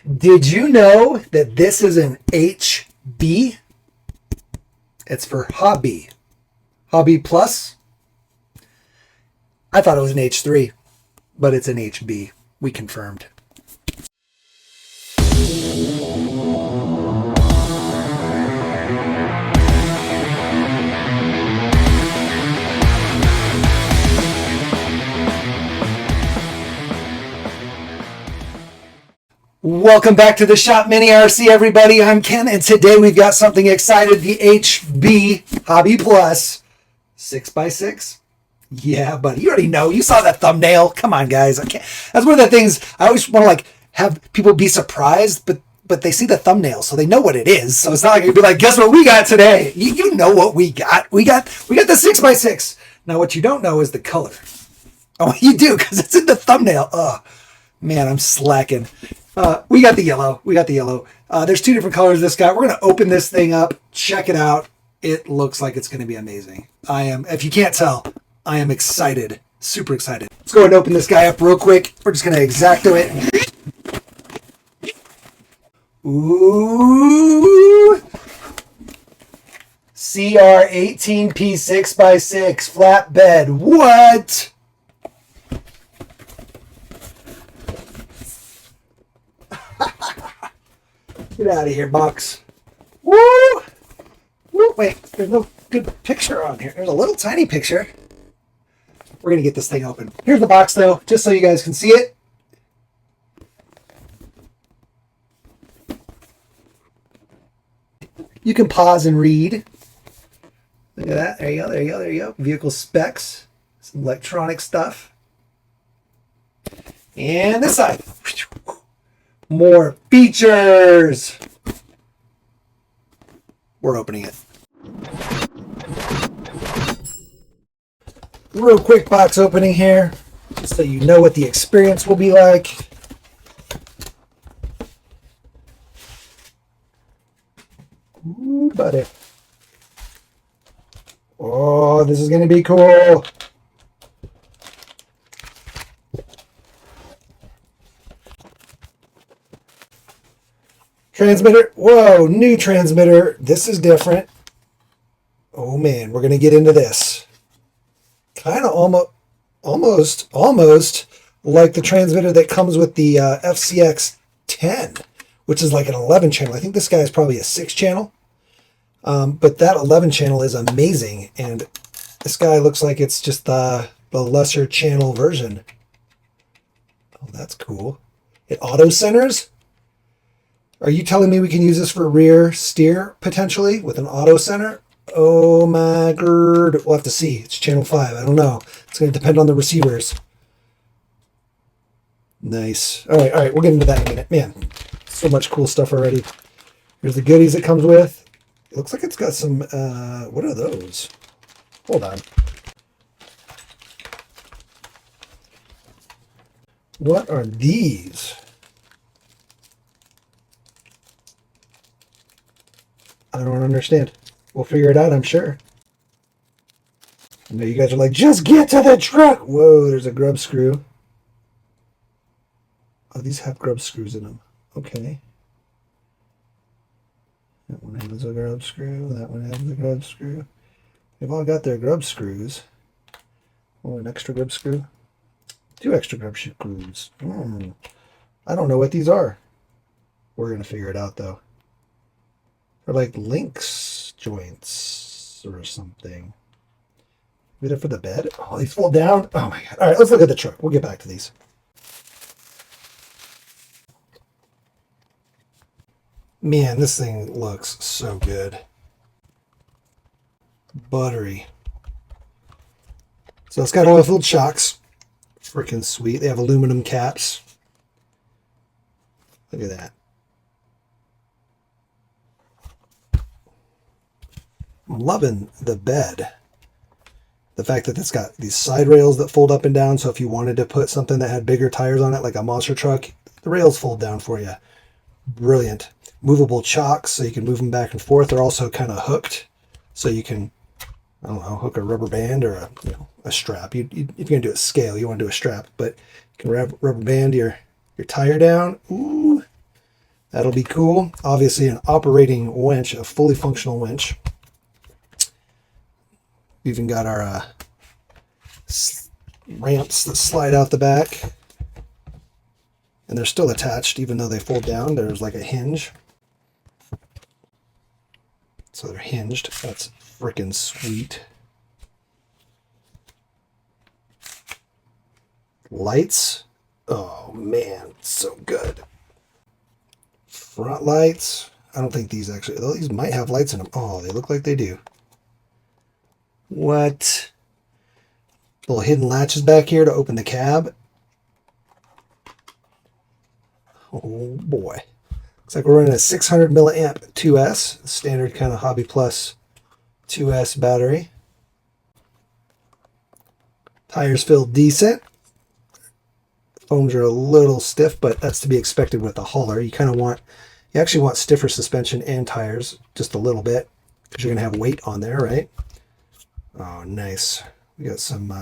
Did you know that this is an HB? It's for Hobby. Hobby Plus. I thought it was an H3, but it's an HB. We confirmed. Welcome back to the Shop Mini RC, everybody. I'm Ken, and today we've got something exciting, the HB Hobby Plus 6x6. Yeah, buddy, you already know. You saw that thumbnail. Come on, guys. That's one of the things I always want to have people be surprised, but they see the thumbnail, so they know what it is. So it's not like you'd be like, guess what we got today? You know what we got. We got the 6x6. Now, what you don't know is the color. Oh, you do, because it's in the thumbnail. Oh, man, I'm slacking. We got the yellow. There's two different colors of this guy. We're going to open this thing up. Check it out. It looks like it's going to be amazing. If you can't tell, I am excited. Super excited. Let's go ahead and open this guy up real quick. We're just going to X-Acto it. Ooh. CR18P 6x6 Flatbed. What? Get out of here, box. Woo! Woo! Wait, there's no good picture on here. There's a little tiny picture. We're going to get this thing open. Here's the box, though, just so you guys can see it. You can pause and read. Look at that. There you go. Vehicle specs. Some electronic stuff. And this side. More features. We're opening it. Real quick box opening here, just so you know what the experience will be like. Ooh, buddy. Oh, this is going to be cool. Transmitter. Whoa, new transmitter. This is different. Oh man, we're going to get into this. Kind of almost like the transmitter that comes with the FCX 10, which is like an 11 channel. I think this guy is probably a 6 channel. But that 11 channel is amazing. And this guy looks like it's just the lesser channel version. Oh, that's cool. It auto centers. Are you telling me we can use this for rear steer, potentially, with an auto center? Oh my god. We'll have to see. It's channel 5. I don't know. It's going to depend on the receivers. Nice. All right. We'll get into that in a minute. Man, so much cool stuff already. Here's the goodies it comes with. It looks like it's got some, what are those? Hold on. What are these? I don't understand. We'll figure it out, I'm sure. I know you guys are like, just get to the truck. Whoa, there's a grub screw. Oh, these have grub screws in them. Okay. That one has a grub screw. That one has a grub screw. They've all got their grub screws. Oh, an extra grub screw. 2 extra grub screws. I don't know what these are. We're going to figure it out, though. They're like links joints or something. Maybe they're for the bed. Oh, they fold down. Oh my god. All right, let's look at the truck. We'll get back to these. Man, this thing looks so good. Buttery. So it's got oil-filled shocks. Freaking sweet. They have aluminum caps. Look at that. I'm loving the bed. The fact that it's got these side rails that fold up and down, so if you wanted to put something that had bigger tires on it, like a monster truck, the rails fold down for you. Brilliant. Movable chocks, so you can move them back and forth. They're also kind of hooked, so you can, I don't know, hook a rubber band or a strap. If you're going to do a scale, you want to do a strap, but you can rubber band your tire down. Ooh, That'll be cool. Obviously an operating winch, a fully functional winch. We even got our ramps that slide out the back. And they're still attached even though they fold down. There's like a hinge. So they're hinged. That's freaking sweet. Lights. Oh man, so good. Front lights. I don't think these actually, though these might have lights in them. Oh, they look like they do. What? Little hidden latches back here to open the cab. Oh boy. Looks like we're running a 600 milliamp 2S, standard kind of Hobby Plus 2S battery. Tires feel decent. Foams are a little stiff, but that's to be expected with a hauler. You actually want stiffer suspension and tires, just a little bit, because you're going to have weight on there, right? Oh, nice. We got some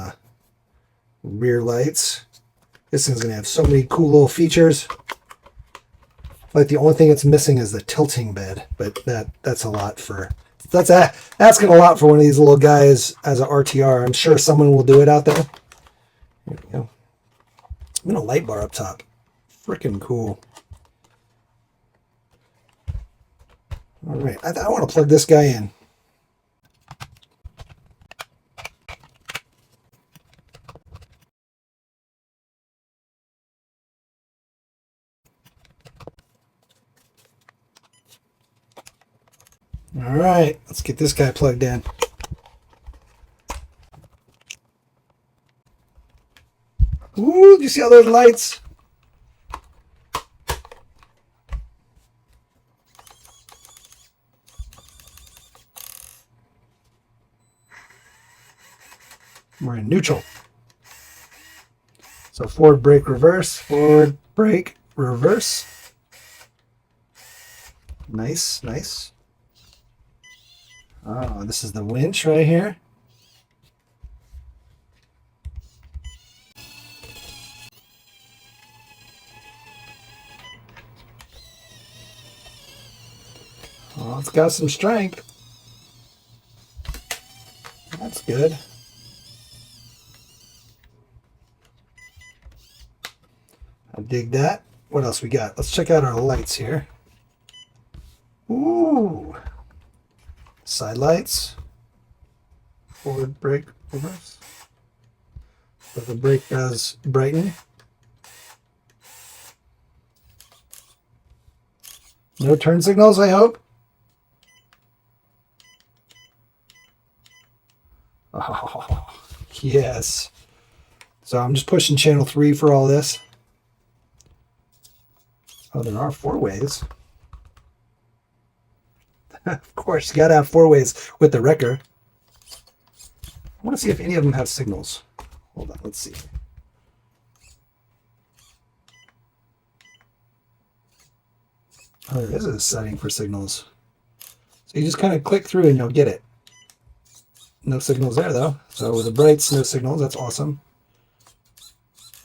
rear lights. This thing's going to have so many cool little features. Like the only thing it's missing is the tilting bed, but that's a lot for, that's asking a lot for one of these little guys as an RTR. I'm sure someone will do it out there. Here we go. Even a light bar up top. Freaking cool. All right, I want to plug this guy in. All right, let's get this guy plugged in. Ooh, do you see all those lights? We're in neutral. So forward brake reverse, forward brake reverse. Nice, nice. Oh, this is the winch right here. Oh, it's got some strength. That's good. I dig that. What else we got? Let's check out our lights here. Ooh. Side lights. Forward brake reverse. So the brake does brighten. No turn signals, I hope. Oh, yes. So I'm just pushing channel 3 for all this. Oh, there are 4-ways. Of course, you gotta have 4-ways with the wrecker. I want to see if any of them have signals. Hold on, let's see. Oh, there is a setting for signals. So you just kind of click through and you'll get it. No signals there though. So with the brights, no signals. That's awesome.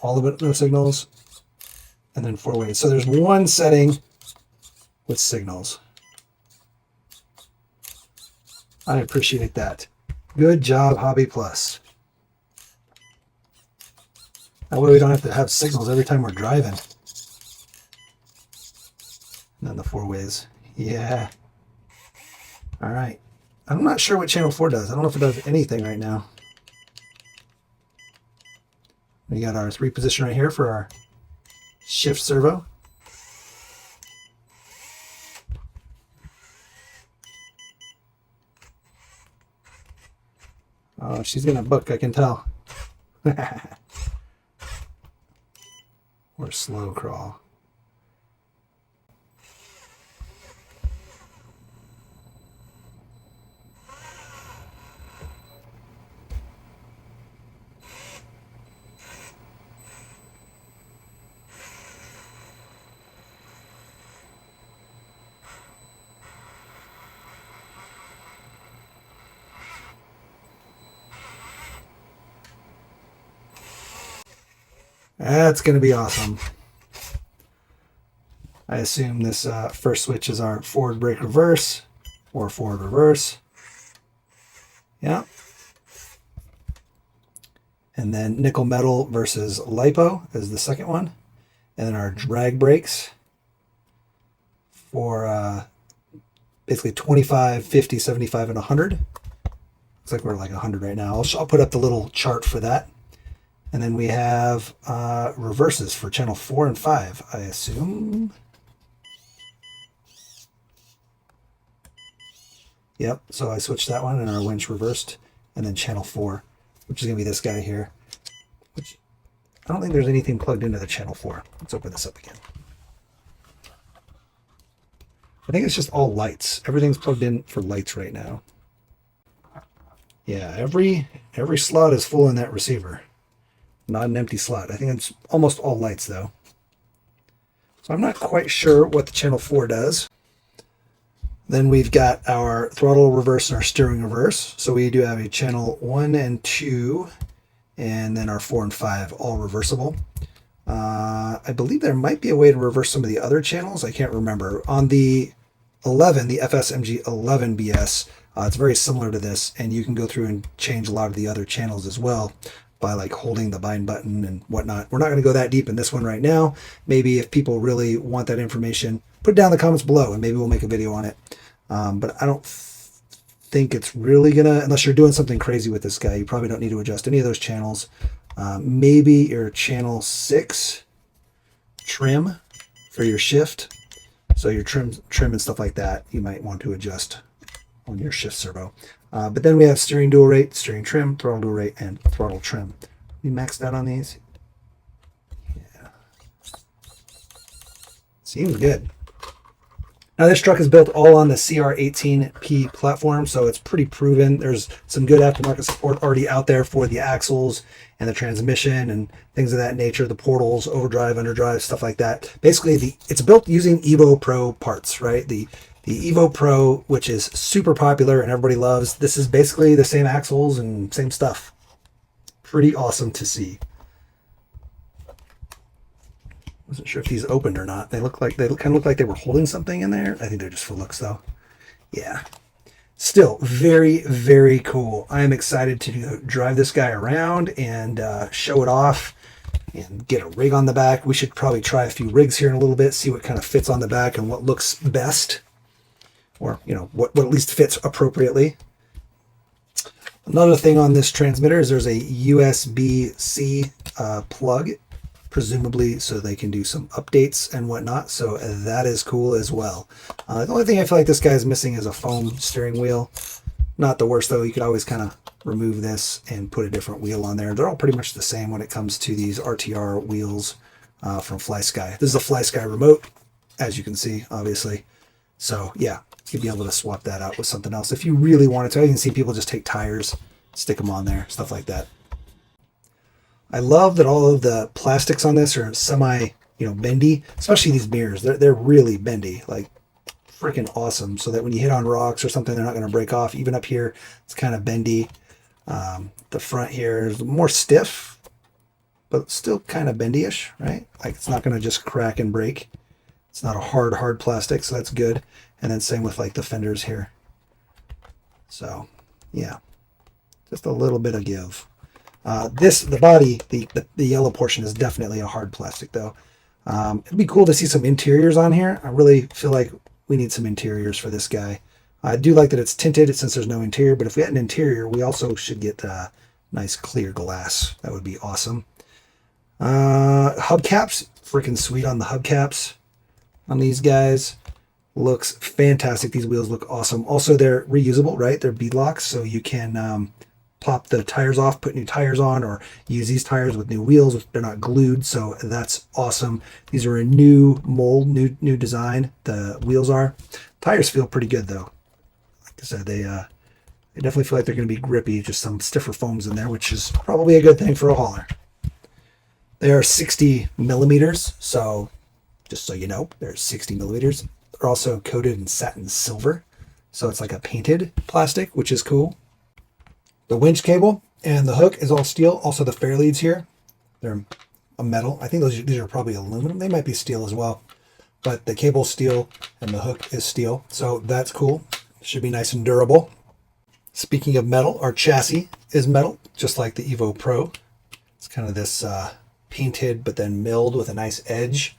All of it, no signals. And then 4-ways. So there's one setting with signals. I appreciate that. Good job, Hobby Plus. That way we don't have to have signals every time we're driving. And then the 4-ways. Yeah. All right. I'm not sure what channel 4 does. I don't know if it does anything right now. We got our 3 position right here for our shift servo. Oh, she's gonna book, I can tell. Or slow crawl. That's going to be awesome. I assume this first switch is our forward brake reverse or forward reverse. Yeah. And then nickel metal versus lipo is the second one. And then our drag brakes for basically 25, 50, 75, and 100. Looks like we're like 100 right now. I'll put up the little chart for that. And then we have reverses for channel 4 and 5, I assume. Yep, so I switched that one and our winch reversed. And then channel 4, which is going to be this guy here. Which I don't think there's anything plugged into the channel 4. Let's open this up again. I think it's just all lights. Everything's plugged in for lights right now. Yeah, every slot is full in that receiver. Not an empty slot. I think it's almost all lights though. So I'm not quite sure what the channel 4 does. Then we've got our throttle reverse and our steering reverse. So we do have a channel 1 and 2, and then our 4 and 5 all reversible. I believe there might be a way to reverse some of the other channels. I can't remember. On the 11, the FSMG 11 BS, it's very similar to this, and you can go through and change a lot of the other channels as well by like holding the bind button and whatnot. We're not going to go that deep in this one right now. Maybe if people really want that information, put it down in the comments below and maybe we'll make a video on it. But I don't think it's really gonna, unless you're doing something crazy with this guy, you probably don't need to adjust any of those channels. Maybe your channel 6 trim for your shift. So your trim and stuff like that, you might want to adjust on your shift servo. But then we have steering dual rate, steering trim, throttle dual rate, and throttle trim. We maxed out on these. Yeah. Seems good. Now this truck is built all on the CR18P platform, so it's pretty proven. There's some good aftermarket support already out there for the axles and the transmission and things of that nature, the portals, overdrive, underdrive, stuff like that. Basically, it's built using Evo Pro parts, right? The Evo Pro, which is super popular and everybody loves. This is basically the same axles and same stuff. Pretty awesome to see. Wasn't sure if these opened or not. They kind of look like they were holding something in there. I think they're just for looks though. Yeah. Still very, very cool. I am excited to drive this guy around and show it off and get a rig on the back. We should probably try a few rigs here in a little bit, see what kind of fits on the back and what looks best. Or, you know, what at least fits appropriately. Another thing on this transmitter is there's a USB-C plug, presumably so they can do some updates and whatnot. So that is cool as well. The only thing I feel like this guy is missing is a foam steering wheel. Not the worst though. You could always kind of remove this and put a different wheel on there. They're all pretty much the same when it comes to these RTR wheels from FlySky. This is a FlySky remote, as you can see, obviously. So yeah, you'd be able to swap that out with something else if you really wanted to. I can see people just take tires, stick them on there, stuff like that. I love that all of the plastics on this are semi, bendy, especially these mirrors. They're really bendy, like freaking awesome. So that when you hit on rocks or something, they're not going to break off. Even up here, it's kind of bendy. The front here is more stiff, but still kind of bendy-ish, right? Like it's not going to just crack and break. It's not a hard plastic, so that's good. And then same with like the fenders here. So yeah, just a little bit of give. The body, the yellow portion is definitely a hard plastic though. It'd be cool to see some interiors on here. I really feel like we need some interiors for this guy. I do like that it's tinted since there's no interior, but if we had an interior, we also should get nice clear glass. That would be awesome. Hubcaps, freaking sweet on the hubcaps on these guys. Looks fantastic. These wheels look awesome. Also, they're reusable, right? They're beadlocks, so you can pop the tires off, put new tires on, or use these tires with new wheels. They're not glued, so that's awesome. These are a new mold, new design. The wheels are. Tires feel pretty good though. Like I said, they definitely feel like they're going to be grippy. Just some stiffer foams in there, which is probably a good thing for a hauler. They are 60 millimeters, so just so you know, they're 60 millimeters. They're also coated in satin silver, so it's like a painted plastic, which is cool. The winch cable and the hook is all steel. Also the fairleads here, they're a metal. I think these are probably aluminum. They might be steel as well. but the cable's steel and the hook is steel, so that's cool. Should be nice and durable. Speaking of metal, our chassis is metal, just like the Evo Pro. It's kind of this painted but then milled with a nice edge.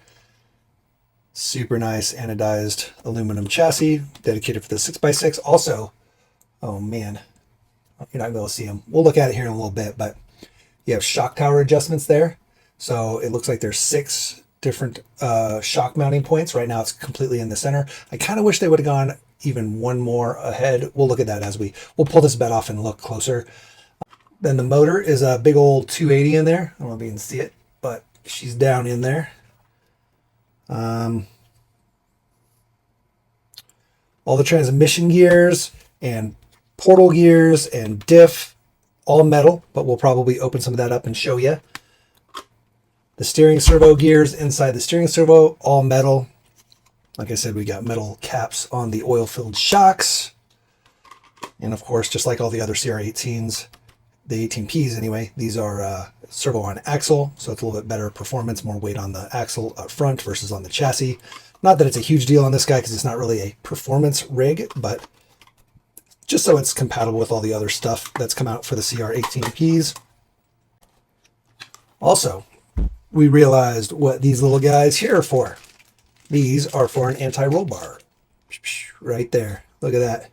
Super nice anodized aluminum chassis, dedicated for the 6x6. Also, oh man, you're not going to be able to see them. We'll look at it here in a little bit, but you have shock tower adjustments there. So it looks like there's 6 different shock mounting points. Right now it's completely in the center. I kind of wish they would have gone even one more ahead. We'll look at that as we'll pull this bed off and look closer. Then the motor is a big old 280 in there. I don't know if you can see it, but she's down in there. All the transmission gears and portal gears and diff, all metal, but we'll probably open some of that up and show you. The steering servo gears inside the steering servo, all metal. Like I said, we got metal caps on the oil-filled shocks. And of course, just like all the other CR18s, the 18Ps anyway, these are servo on axle, so it's a little bit better performance, more weight on the axle up front versus on the chassis. Not that it's a huge deal on this guy because it's not really a performance rig, but just so it's compatible with all the other stuff that's come out for the CR18Ps. Also, we realized what these little guys here are for. These are for an anti-roll bar. Right there. Look at that.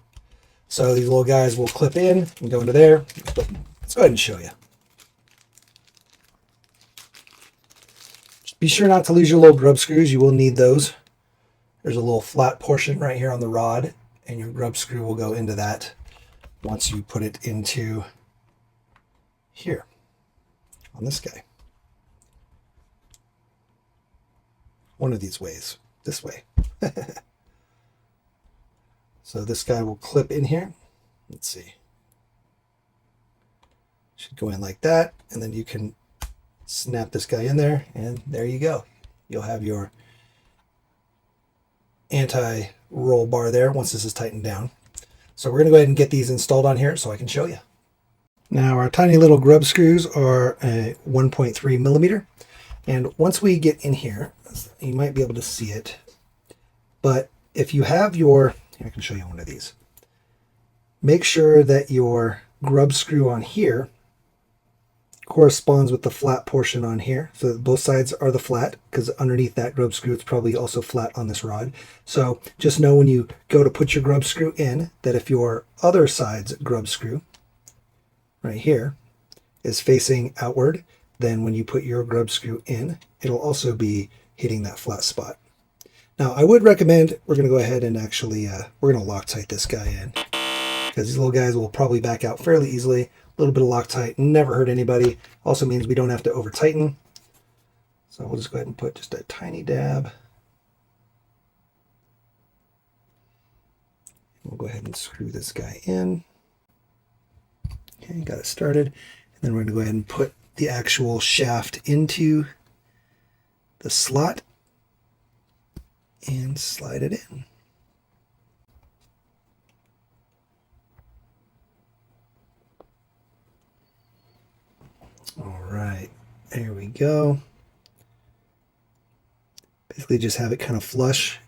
So these little guys will clip in and go into there. Let's go ahead and show you. Just be sure not to lose your little grub screws. You will need those. There's a little flat portion right here on the rod, and your grub screw will go into that once you put it into here on this guy. One of these ways, this way. So this guy will clip in here. Let's see. Should go in like that, and then you can snap this guy in there, and there you go. You'll have your anti-roll bar there once this is tightened down. So we're going to go ahead and get these installed on here so I can show you. Now our tiny little grub screws are a 1.3 millimeter. And once we get in here, you might be able to see it. But if you have your, I can show you one of these. Make sure that your grub screw on here corresponds with the flat portion on here. So both sides are the flat, because underneath that grub screw, it's probably also flat on this rod. So just know when you go to put your grub screw in, that if your other side's grub screw, right here, is facing outward, then when you put your grub screw in, it'll also be hitting that flat spot. Now, I would recommend, we're going to go ahead and actually, we're going to Loctite this guy in, because these little guys will probably back out fairly easily. A little bit of Loctite never hurt anybody. Also means we don't have to over tighten. So we'll just go ahead and put just a tiny dab. We'll go ahead and screw this guy in. Okay, got it started. And then we're going to go ahead and put the actual shaft into the slot and slide it in. All right, there we go. Basically just have it kind of flush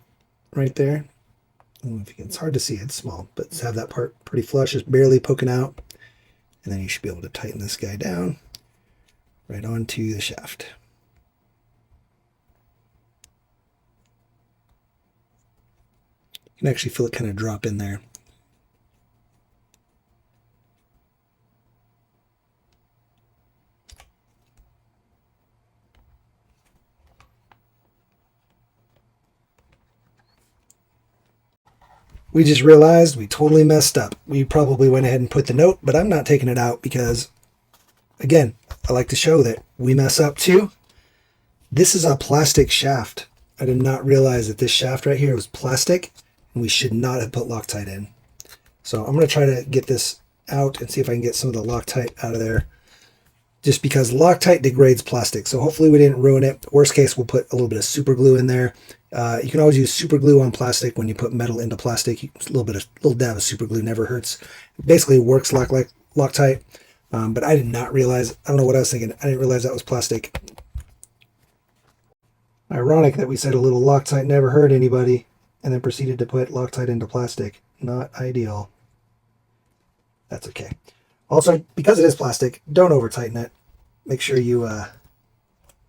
right there. I don't know if you can, it's hard to see, it's small, but just have that part pretty flush, just barely poking out. And then you should be able to tighten this guy down right onto the shaft. You can actually feel it kind of drop in there. We just realized we totally messed up. We probably went ahead and put the note, but I'm not taking it out because, again, I like to show that we mess up too. This is a plastic shaft. I did not realize that this shaft right here was plastic, and we should not have put Loctite in. So I'm going to try to get this out and see if I can get some of the Loctite out of there, just because Loctite degrades plastic. So hopefully we didn't ruin it. Worst case, we'll put a little bit of super glue in there. You can always use super glue on plastic when you put metal into plastic. A little dab of super glue never hurts. It basically works like Loctite. But I did not realize, I don't know what I was thinking. I didn't realize that was plastic. Ironic that we said a little Loctite never hurt anybody and then proceeded to put Loctite into plastic. Not ideal. That's okay. Also, because it is plastic, don't over tighten it. Make sure you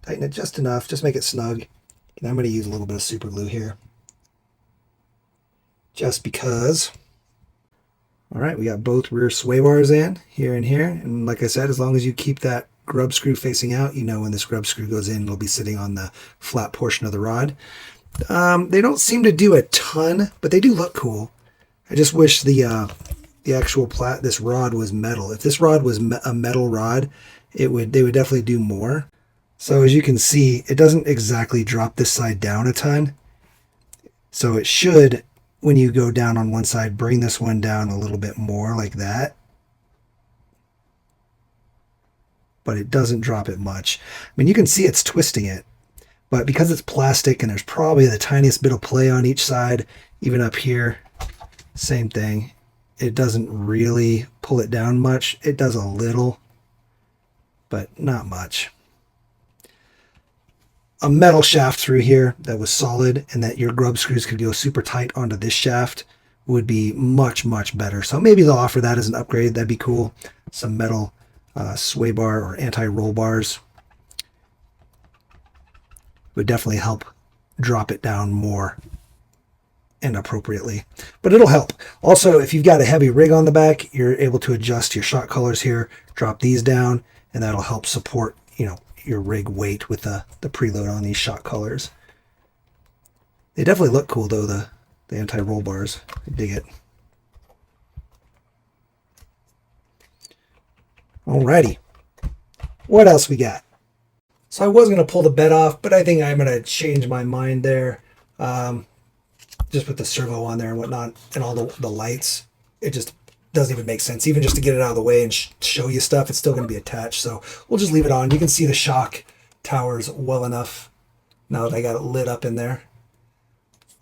tighten it just enough. Just make it snug. And I'm going to use a little bit of super glue here. Just because. All right, we got both rear sway bars in, here and here. And like I said, as long as you keep that grub screw facing out, you know when this grub screw goes in, it'll be sitting on the flat portion of the rod. They don't seem to do a ton, but they do look cool. I just wish the actual this rod was metal. If this rod was a metal rod, they would definitely do more. So as you can see, it doesn't exactly drop this side down a ton. So it should, when you go down on one side, bring this one down a little bit more like that. But it doesn't drop it much. I mean, you can see it's twisting it, but because it's plastic and there's probably the tiniest bit of play on each side, even up here, same thing. It doesn't really pull it down much. It does a little, but not much. A metal shaft through here that was solid and that your grub screws could go super tight onto this shaft would be much, much better. So maybe they'll offer that as an upgrade. That'd be cool. Some metal sway bar or anti-roll bars would definitely help drop it down more and appropriately, but it'll help. Also, if you've got a heavy rig on the back, you're able to adjust your shock collars here, drop these down, and that'll help support, you know, your rig weight with the preload on these shock collars. They definitely look cool though, the anti-roll bars. I dig it. Alrighty, what else we got? So I was going to pull the bed off, but I think I'm going to change my mind there. Just with the servo on there and whatnot and all the lights, it just doesn't even make sense. Even just to get it out of the way and show you stuff, it's still going to be attached. So we'll just leave it on. You can see the shock towers well enough now that I got it lit up in there.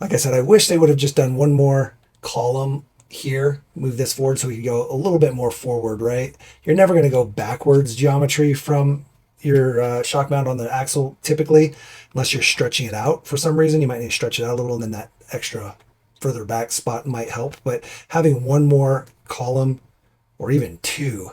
Like I said, I wish they would have just done one more column here, move this forward so we could go a little bit more forward, right? You're never going to go backwards geometry from your shock mount on the axle typically, unless you're stretching it out for some reason. You might need to stretch it out a little, and then that extra further back spot might help. But having one more column or even two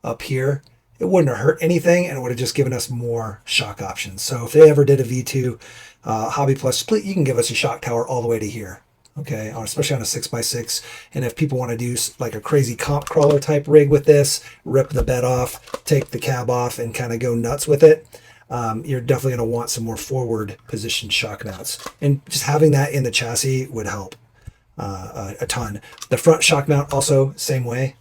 up here, it wouldn't have hurt anything, and it would have just given us more shock options. So if they ever did a V2 Hobby Plus split, you can give us a shock tower all the way to here. Okay, especially on a 6x6. And if people want to do like a crazy comp crawler type rig with this, rip the bed off, take the cab off, and kind of go nuts with it, you're definitely going to want some more forward positioned shock mounts. And just having that in the chassis would help a ton. The front shock mount also, same way.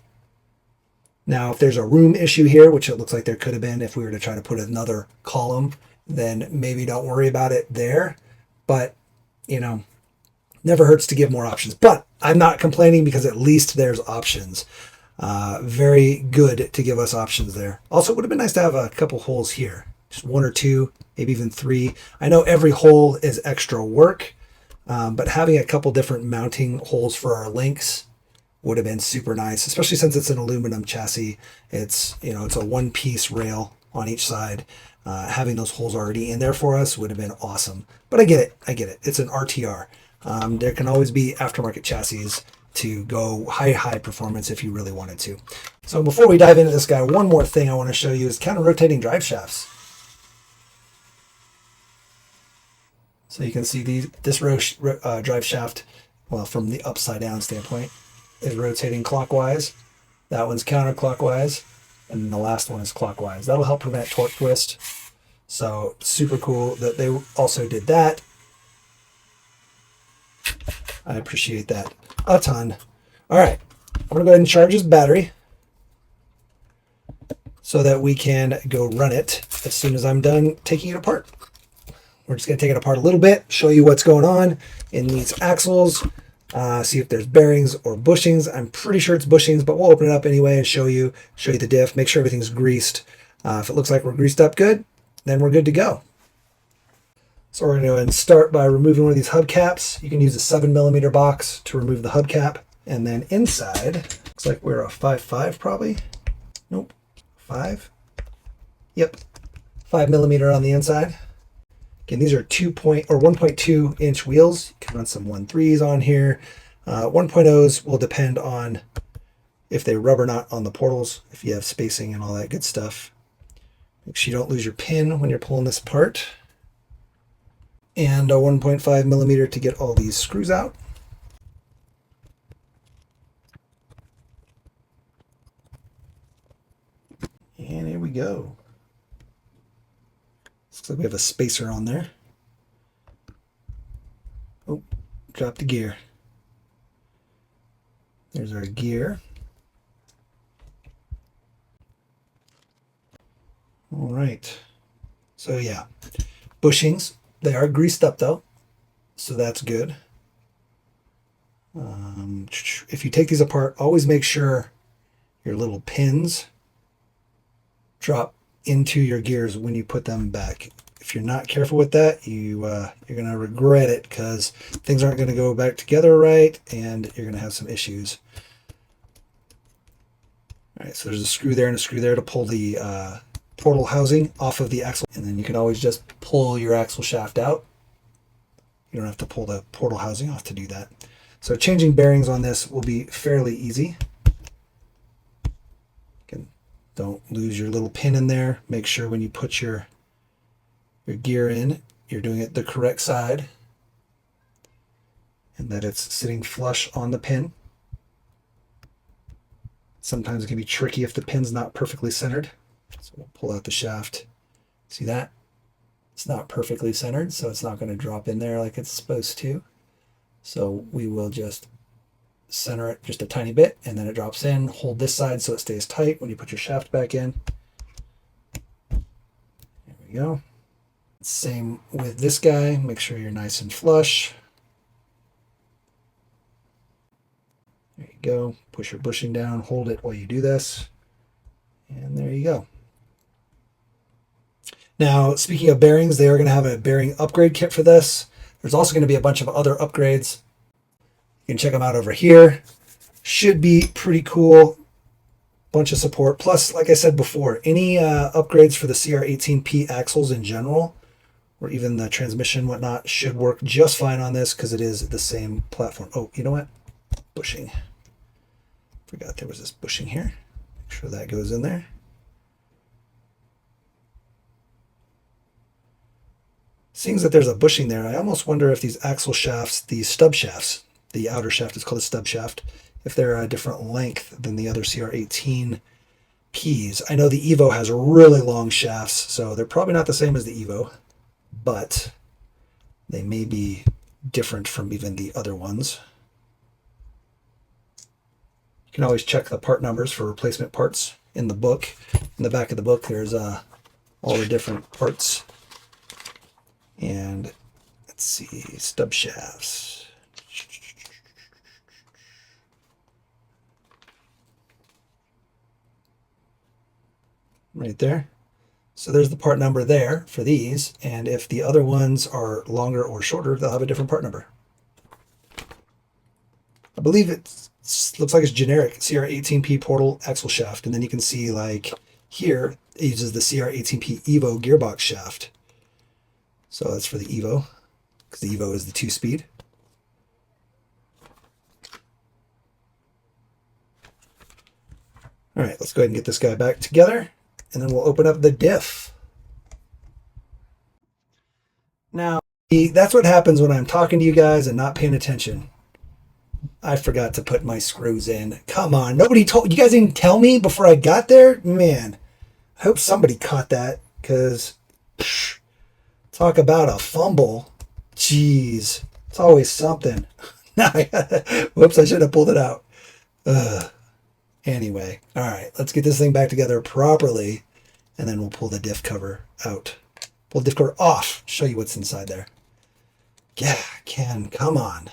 Now, if there's a room issue here, which it looks like there could have been if we were to try to put another column, then maybe don't worry about it there. But, you know, never hurts to give more options. But I'm not complaining because at least there's options. Very good to give us options there. Also, it would have been nice to have a couple holes here. Just one or two, maybe even three. I know every hole is extra work, but having a couple different mounting holes for our links would have been super nice, especially since it's an aluminum chassis. It's, you know, it's a one-piece rail on each side. Having those holes already in there for us would have been awesome. But I get it. It's an RTR. There can always be aftermarket chassis to go high performance if you really wanted to. So before we dive into this guy, one more thing I want to show you is counter-rotating drive shafts. So you can see this drive shaft, well, from the upside down standpoint, is rotating clockwise. That one's counterclockwise, and the last one is clockwise. That'll help prevent torque twist. So super cool that they also did that. I appreciate that a ton. All right, I'm gonna go ahead and charge this battery so that we can go run it as soon as I'm done taking it apart. We're just gonna take it apart a little bit, show you what's going on in these axles, see if there's bearings or bushings. I'm pretty sure it's bushings, but we'll open it up anyway and show you the diff, make sure everything's greased. If it looks like we're greased up good, then we're good to go. So we're going to go ahead and start by removing one of these hubcaps. You can use a 7mm box to remove the hubcap. And then inside, looks like we're a 5.5 probably. Nope, 5. Yep, 5mm on the inside. Again, these are 1.2 inch wheels. You can run some 1.3s on here. 1.0s will depend on if they rubber knot on the portals, if you have spacing and all that good stuff. Make sure you don't lose your pin when you're pulling this apart. And a 1.5 millimeter to get all these screws out. And here we go. Looks like we have a spacer on there. Oh, dropped the gear. There's our gear. All right. So yeah, bushings. They are greased up though, so that's good. If you take these apart, always make sure your little pins drop into your gears when you put them back. If you're not careful with that, you're going to regret it, because things aren't going to go back together right, and you're going to have some issues. All right, so there's a screw there and a screw there to pull the portal housing off of the axle, and then you can always just pull your axle shaft out. You don't have to pull the portal housing off to do that. So changing bearings on this will be fairly easy. Again, don't lose your little pin in there. Make sure when you put your gear in, you're doing it the correct side and that it's sitting flush on the pin. Sometimes it can be tricky if the pin's not perfectly centered. So we'll pull out the shaft. See that? It's not perfectly centered, so it's not going to drop in there like it's supposed to. So we will just center it just a tiny bit, and then it drops in. Hold this side so it stays tight when you put your shaft back in. There we go. Same with this guy. Make sure you're nice and flush. There you go. Push your bushing down. Hold it while you do this. And there you go. Now, speaking of bearings, they are going to have a bearing upgrade kit for this. There's also going to be a bunch of other upgrades. You can check them out over here. Should be pretty cool. Bunch of support. Plus, like I said before, any upgrades for the CR18P axles in general, or even the transmission, whatnot, should work just fine on this because it is the same platform. Oh, you know what? Bushing. Forgot there was this bushing here. Make sure that goes in there. Seeing that there's a bushing there, I almost wonder if these axle shafts, these stub shafts, the outer shaft is called a stub shaft, if they're a different length than the other CR18Ps. I know the Evo has really long shafts, so they're probably not the same as the Evo, but they may be different from even the other ones. You can always check the part numbers for replacement parts in the book. In the back of the book, there's all the different parts. And let's see, stub shafts. Right there. So there's the part number there for these. And if the other ones are longer or shorter, they'll have a different part number. I believe it looks like it's generic CR18P portal axle shaft. And then you can see like here, it uses the CR18P Evo gearbox shaft. So that's for the Evo, because the Evo is the 2-speed. All right, let's go ahead and get this guy back together, and then we'll open up the diff. Now, that's what happens when I'm talking to you guys and not paying attention. I forgot to put my screws in. Come on, nobody told you guys, didn't tell me before I got there? Man, I hope somebody caught that, because talk about a fumble. Jeez, it's always something. Whoops, I should have pulled it out. Anyway, all right, let's get this thing back together properly, and then we'll pull the diff cover out. Pull the diff cover off, show you what's inside there. Yeah, Ken, come on.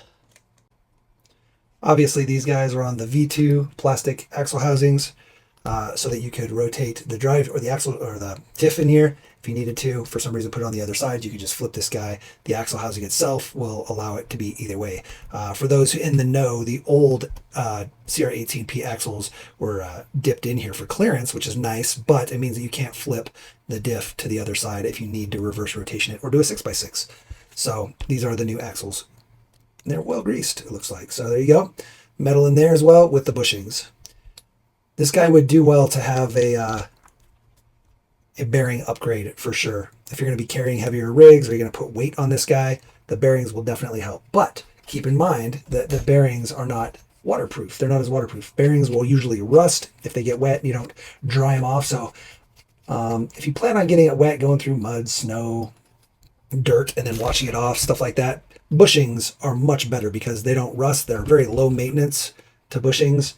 Obviously, these guys are on the V2 plastic axle housings. so that you could rotate the drive or the axle or the diff in here if you needed to. For some reason, put it on the other side. You could just flip this guy. The axle housing itself will allow it to be either way. For those who in the know, the old CR18P axles were dipped in here for clearance, which is nice, but it means that you can't flip the diff to the other side if you need to reverse rotation it or do a 6x6. So these are the new axles. They're well greased, it looks like. So there you go. Metal in there as well with the bushings. This guy would do well to have a bearing upgrade for sure. If you're going to be carrying heavier rigs or you're going to put weight on this guy, the bearings will definitely help. But keep in mind that the bearings are not waterproof. They're not as waterproof. Bearings will usually rust if they get wet and you don't dry them off. So if you plan on getting it wet, going through mud, snow, dirt, and then washing it off, stuff like that, bushings are much better because they don't rust. They're very low maintenance to bushings,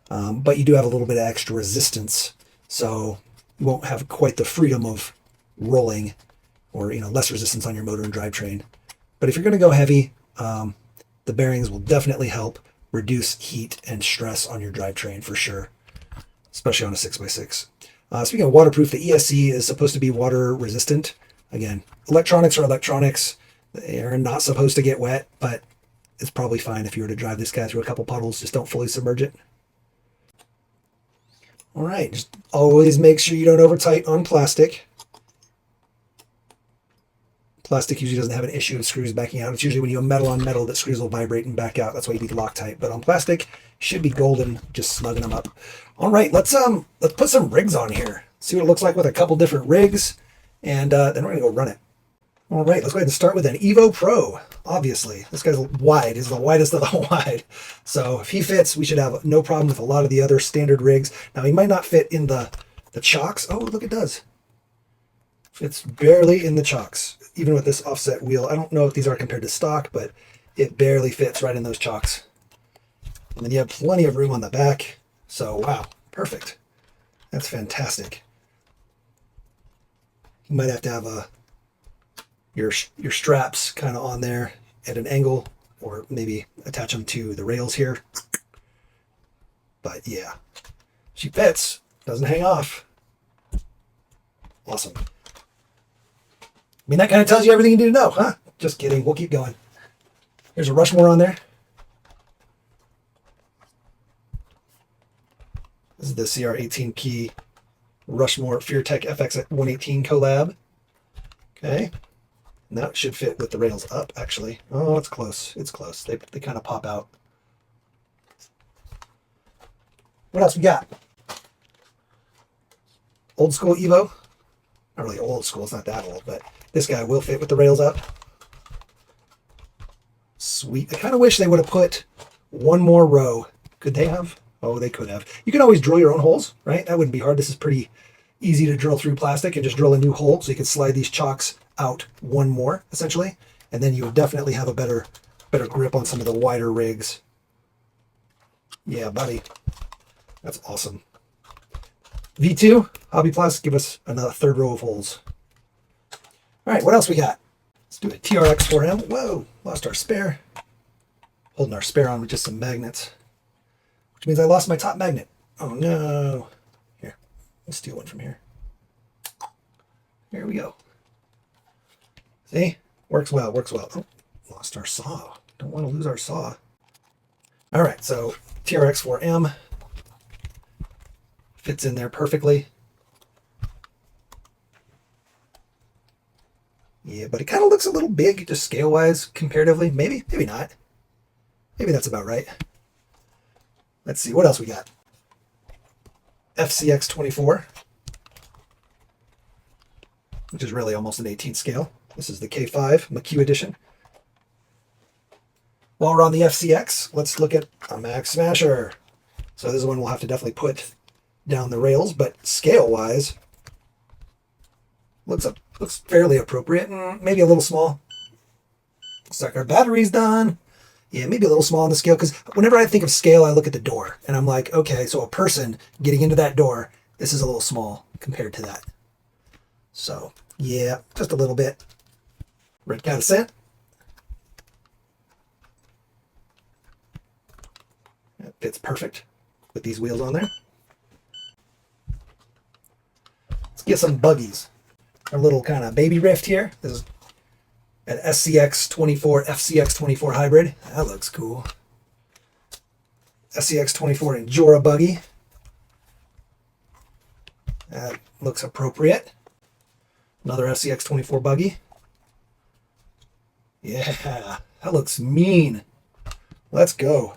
but you do have a little bit of extra resistance, so you won't have quite the freedom of rolling or less resistance on your motor and drivetrain. But if you're going to go heavy, the bearings will definitely help reduce heat and stress on your drivetrain for sure, especially on a 6x6. Speaking of waterproof, the ESC is supposed to be water resistant. Again, electronics are electronics. They are not supposed to get wet, but it's probably fine if you were to drive this guy through a couple puddles. Just don't fully submerge it. All right, just always make sure you don't over tight on plastic. Plastic usually doesn't have an issue with screws backing out. It's usually when you have metal on metal that screws will vibrate and back out. That's why you need Loctite. But on plastic, should be golden, just snugging them up. All right, let's put some rigs on here. See what it looks like with a couple different rigs, and then we're gonna go run it. All right, let's go ahead and start with an Evo Pro. Obviously, this guy's wide. He's the widest of the wide. So if he fits, we should have no problem with a lot of the other standard rigs. Now, he might not fit in the chocks. Oh, look, it does. Fits barely in the chocks, even with this offset wheel. I don't know if these are compared to stock, but it barely fits right in those chocks. And then you have plenty of room on the back. So, wow, perfect. That's fantastic. You might have to have your straps kind of on there at an angle, or maybe attach them to the rails here. But yeah, she fits, doesn't hang off. Awesome. I mean, that kind of tells you everything you need to know, huh? Just kidding, we'll keep going. There's a Rushmore on there. This is the CR18P Rushmore FearTech FX 118 collab. Okay. And that should fit with the rails up, actually. Oh, it's close. It's close. They kind of pop out. What else we got? Old school Evo. Not really old school. It's not that old, but this guy will fit with the rails up. Sweet. I kind of wish they would have put one more row. Could they have? Oh, they could have. You can always drill your own holes, right? That wouldn't be hard. This is pretty easy to drill through plastic and just drill a new hole, so you can slide these chocks out one more, essentially, and then you would definitely have a better grip on some of the wider rigs. Yeah, buddy. That's awesome. V2, Hobby Plus, give us another third row of holes. All right, what else we got? Let's do a TRX4M. Whoa, lost our spare. Holding our spare on with just some magnets, which means I lost my top magnet. Oh no. Here, let's steal one from here. Here we go. See? Works well, works well. Oh, lost our saw. Don't want to lose our saw. All right, so TRX4M fits in there perfectly. Yeah, but it kind of looks a little big, just scale-wise, comparatively. Maybe, maybe not. Maybe that's about right. Let's see, what else we got? FCX24, which is really almost an 18th scale. This is the K5 McHugh edition. While we're on the FCX, let's look at a Max Smasher. So this is one we'll have to definitely put down the rails, but scale-wise, looks fairly appropriate. Maybe a little small. Looks like our battery's done. Yeah, maybe a little small on the scale, because whenever I think of scale, I look at the door, and I'm like, okay, so a person getting into that door, this is a little small compared to that. So, yeah, just a little bit. Red Cat Ascent. That fits perfect with these wheels on there. get some buggies. Our little kind of baby rift here. This is an SCX24 FCX24 hybrid. That looks cool. SCX24 Endura buggy. That looks appropriate. Another FCX24 buggy. Yeah, that looks mean. Let's go.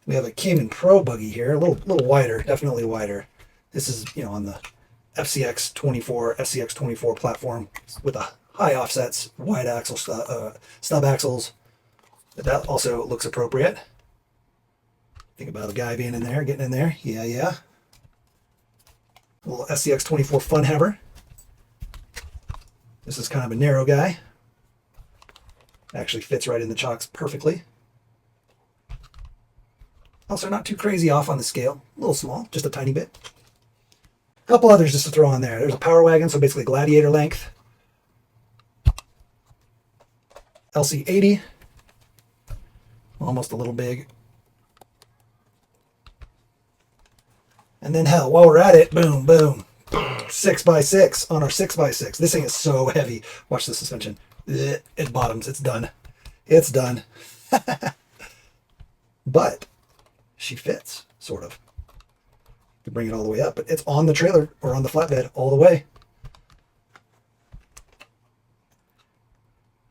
We have a Cayman Pro buggy here, a little wider, definitely wider. This is, on the FCX24 platform with a high offsets, wide axle stub axles. That also looks appropriate. Think about a guy being in there, getting in there. Yeah. A little SCX24 fun hammer. This is kind of a narrow guy. Actually fits right in the chocks perfectly. Also not too crazy off on the scale. A little small, just a tiny bit. A couple others just to throw on there. There's a Power Wagon, so basically gladiator length. LC80. Almost a little big. And then hell, while we're at it, boom, boom. 6x6 on our 6x6. This thing is so heavy. Watch the suspension. It bottoms. It's done. It's done. But she fits, sort of. You can bring it all the way up, but it's on the trailer or on the flatbed all the way.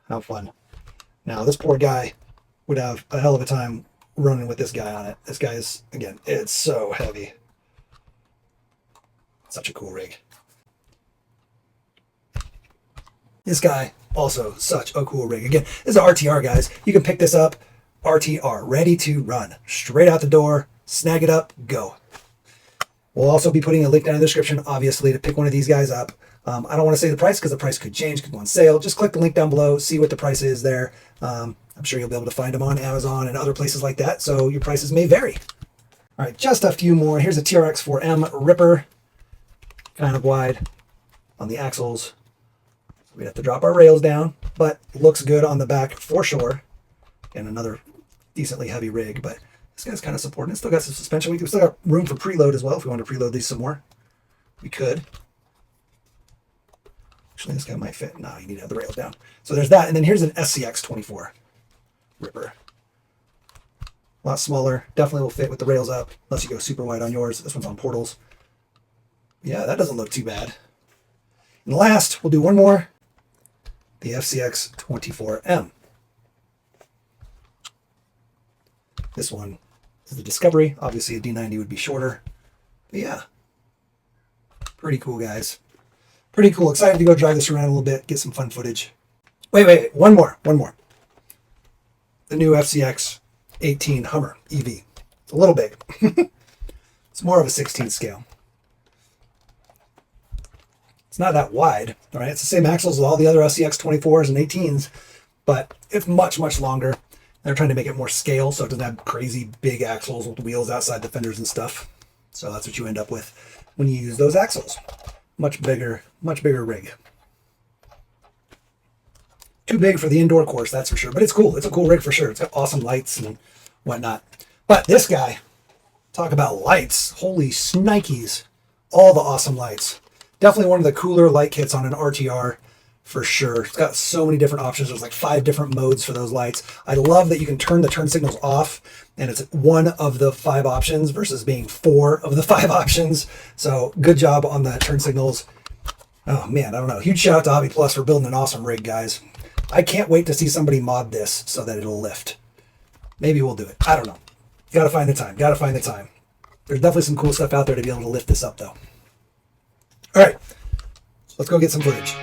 How fun. Now, this poor guy would have a hell of a time running with this guy on it. This guy is, again, it's so heavy. Such a cool rig. This guy, also such a cool rig. Again, this is an RTR, guys. You can pick this up, RTR, ready to run. Straight out the door, snag it up, go. We'll also be putting a link down in the description, obviously, to pick one of these guys up. I don't want to say the price because the price could change, could go on sale. Just click the link down below, see what the price is there. I'm sure you'll be able to find them on Amazon and other places like that, so your prices may vary. All right, just a few more. Here's a TRX4M Ripper. Kind of wide on the axles. We'd have to drop our rails down, but looks good on the back for sure. And another decently heavy rig, but this guy's kind of supporting it. Still got some suspension. We still got room for preload as well. If we want to preload these some more, we could. Actually, this guy might fit. No, you need to have the rails down. So there's that. And then here's an SCX24 Ripper. A lot smaller. Definitely will fit with the rails up, unless you go super wide on yours. This one's on portals. Yeah, that doesn't look too bad. And last, we'll do one more. The FCX24M. This one is the Discovery. Obviously, a D90 would be shorter. But yeah, pretty cool, guys. Pretty cool. Excited to go drive this around a little bit, get some fun footage. Wait. One more. The new FCX18 Hummer EV. It's a little big. It's more of a 16 scale. It's not that wide, all right? It's the same axles as all the other SCX24s and 18s, but it's much, much longer. They're trying to make it more scale, so it doesn't have crazy big axles with wheels outside the fenders and stuff. So that's what you end up with when you use those axles. Much bigger rig. Too big for the indoor course, that's for sure, but it's cool. It's a cool rig for sure. It's got awesome lights and whatnot. But this guy, talk about lights. Holy snikes. All the awesome lights. Definitely one of the cooler light kits on an RTR for sure. It's got so many different options. There's like 5 different modes for those lights. I love that you can turn the turn signals off and it's one of the 5 options versus being 4 of the 5 options. So good job on the turn signals. Oh man, I don't know. Huge shout out to Hobby Plus for building an awesome rig, guys. I can't wait to see somebody mod this so that it'll lift. Maybe we'll do it. I don't know. Gotta find the time. There's definitely some cool stuff out there to be able to lift this up though. All right, let's go get some footage.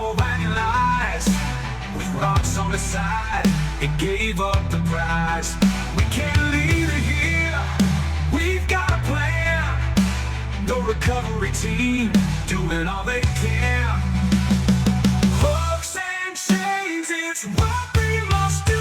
all vandalized with rocks on the side. It gave up the prize. We can't leave it here. We've got a plan. The recovery team doing all they can. Hooks and chains, it's what we must do.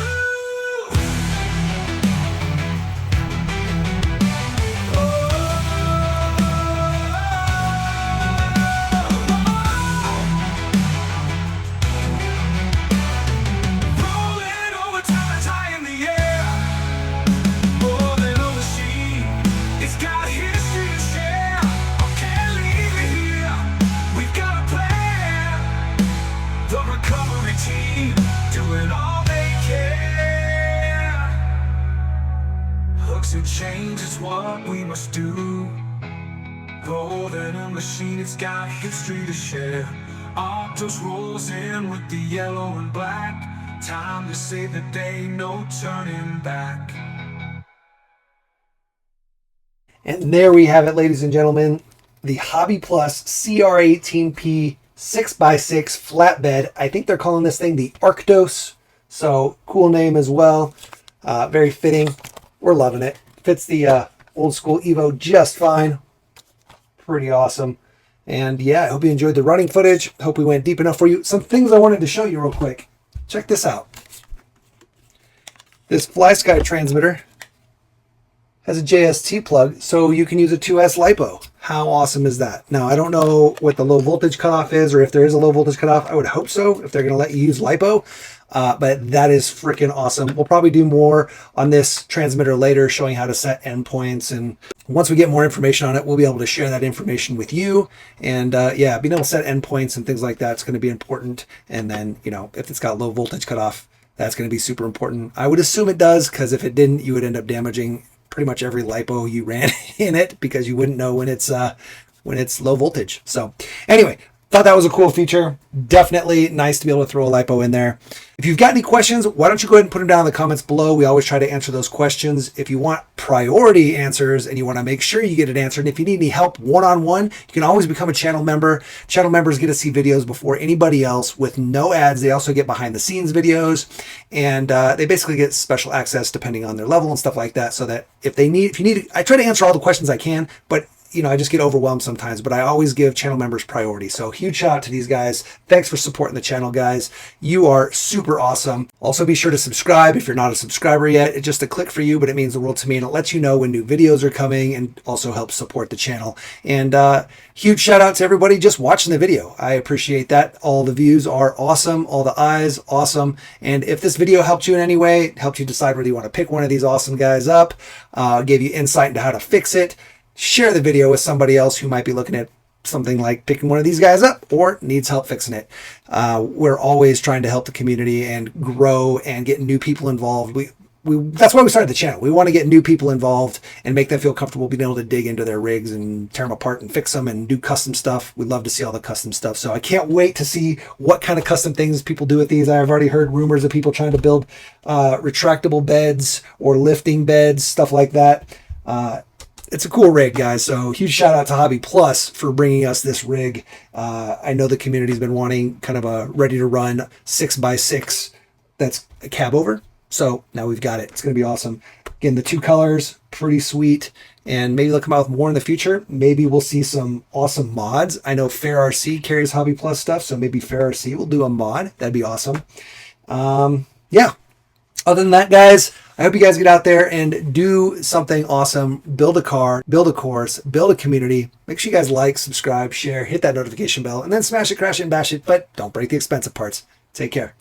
Change is what we must do. More than a machine, it's got history to share. Arktos rolls in with the yellow and black. Time to save the day, no turning back. And there we have it, ladies and gentlemen. The Hobby Plus CR18P 6x6 Flatbed. I think they're calling this thing the Arktos. So cool name as well. Very fitting. We're loving it. Fits the old school Evo just fine. Pretty awesome. And yeah, I hope you enjoyed the running footage. Hope we went deep enough for you. Some things I wanted to show you real quick. Check this out. This FlySky transmitter has a JST plug, so you can use a 2S LiPo. How awesome is that? Now, I don't know what the low voltage cutoff is, or if there is a low voltage cutoff. I would hope so, if they're going to let you use LiPo. But that is freaking awesome. We'll probably do more on this transmitter later, showing how to set endpoints. And once we get more information on it, we'll be able to share that information with you. And yeah, being able to set endpoints and things like that is going to be important. And then, you know, if it's got low voltage cutoff, that's going to be super important. I would assume it does, because if it didn't, you would end up damaging pretty much every LiPo you ran in it, because you wouldn't know when it's low voltage. So anyway, thought that was a cool feature. Definitely nice to be able to throw a LiPo in there. If you've got any questions, why don't you go ahead and put them down in the comments below. We always try to answer those questions. If you want priority answers and you want to make sure you get it answered, and if you need any help one-on-one, you can always become a channel member. Channel members get to see videos before anybody else with no ads. They also get behind the scenes videos, and they basically get special access depending on their level and stuff like that, so that if you need, I try to answer all the questions I can, but you know, I just get overwhelmed sometimes, but I always give channel members priority. So huge shout out to these guys. Thanks for supporting the channel, guys. You are super awesome. Also, be sure to subscribe if you're not a subscriber yet. It's just a click for you, but it means the world to me, and it lets you know when new videos are coming, and also helps support the channel. And huge shout out to everybody just watching the video. I appreciate that. All the views are awesome. All the eyes, awesome. And if this video helped you in any way, helped you decide whether you want to pick one of these awesome guys up, gave you insight into how to fix it, share the video with somebody else who might be looking at something like picking one of these guys up or needs help fixing it. We're always trying to help the community and grow and get new people involved. That's why we started the channel. We want to get new people involved and make them feel comfortable being able to dig into their rigs and tear them apart and fix them and do custom stuff. We'd love to see all the custom stuff. So I can't wait to see what kind of custom things people do with these. I've already heard rumors of people trying to build retractable beds or lifting beds, stuff like that. It's a cool rig, guys. So huge shout out to Hobby Plus for bringing us this rig. I know the community's been wanting kind of a ready to run 6x6 that's a cab over. So now we've got it. It's going to be awesome. Again, the two colors, pretty sweet. And maybe they'll come out with more in the future. Maybe we'll see some awesome mods. I know Fair RC carries Hobby Plus stuff, so maybe Fair RC will do a mod. That'd be awesome. Yeah. Other than that, guys, I hope you guys get out there and do something awesome. Build a car, build a course, build a community. Make sure you guys like, subscribe, share, hit that notification bell, and then smash it, crash it, and bash it. But don't break the expensive parts. Take care.